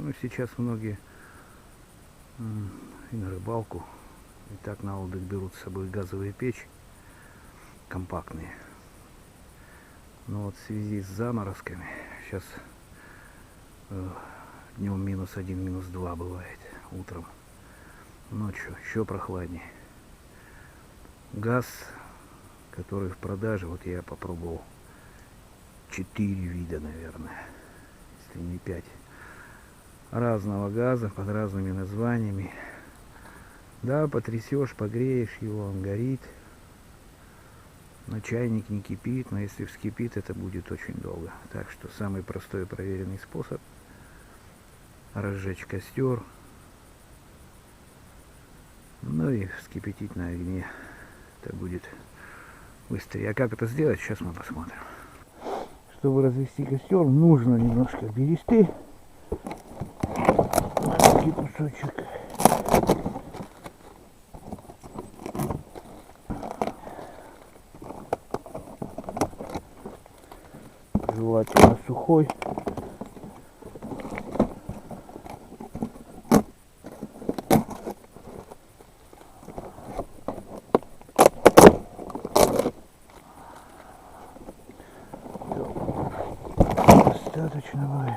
Ну, сейчас многие и на рыбалку, и так на отдых берут с собой газовые печи компактные. Но вот в связи с заморозками сейчас днем -1, -2 бывает, утром, ночью еще прохладнее. Газ, который в продаже, вот я попробовал 4 вида, наверное, если не 5, разного газа под разными названиями. Да, потрясешь, погреешь его, он горит. Но чайник не кипит, но если вскипит, это будет очень долго. Так что самый простой и проверенный способ — разжечь костер, ну и вскипятить на огне. Это будет быстрее. А как это сделать, сейчас мы посмотрим. Чтобы развести костер, нужно немножко бересты, маленький кусочек. Желательно сухой. Достаточно будет.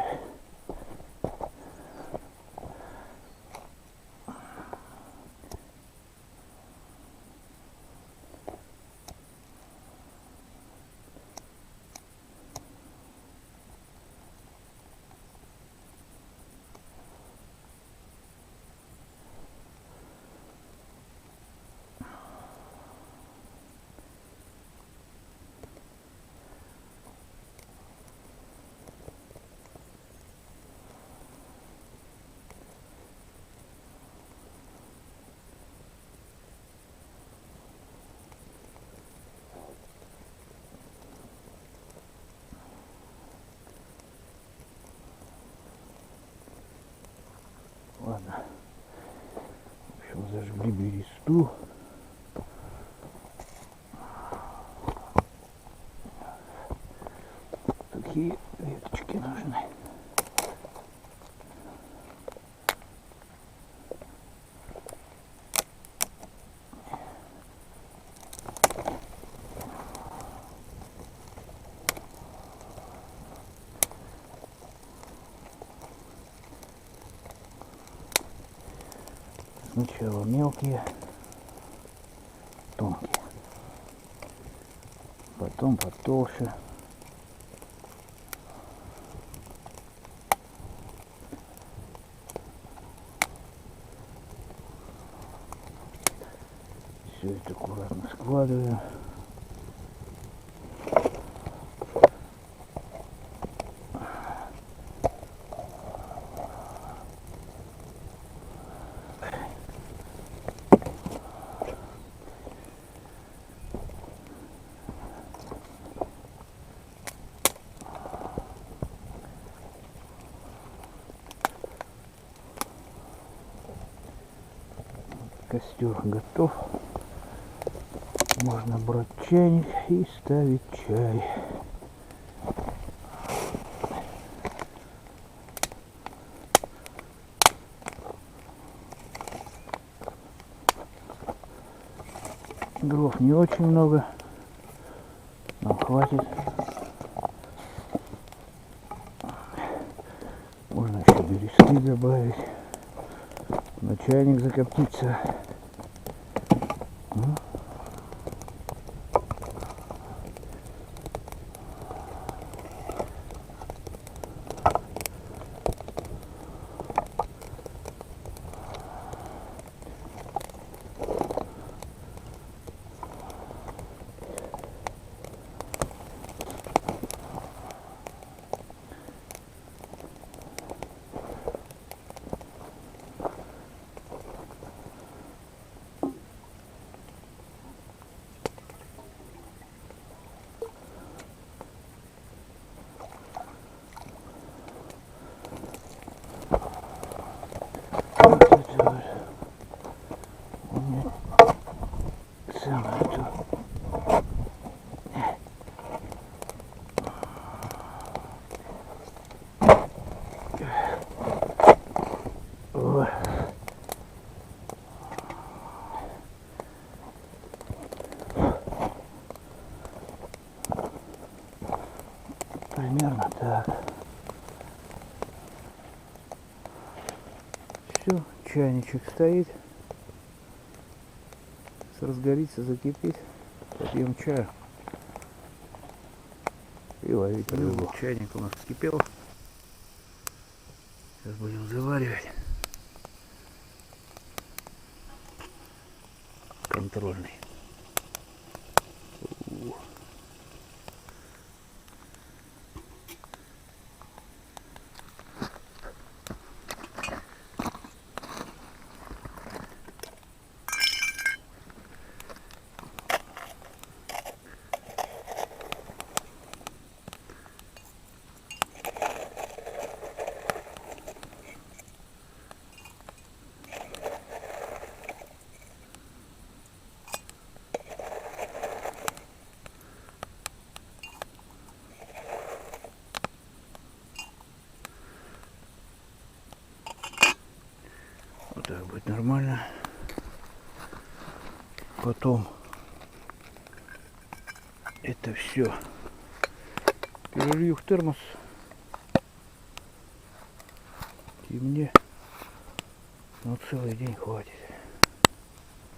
Ладно, в общем, зажгли бересту. Такие веточки нужны. Сначала мелкие, тонкие, потом потолще. Все это аккуратно складываю. Костер готов. Можно брать чайник и ставить чай. Дров не очень много, но хватит. Можно еще березки добавить. На чайник закоптится. примерно так. Все, чайничек стоит. Разгорится, закипит. Попьем чаю. И ловить рыбу. Чайник у нас вскипел. Сейчас будем заваривать. Контрольный. Вот так будет нормально. Потом это все перелью в термос. И мне на целый день хватит.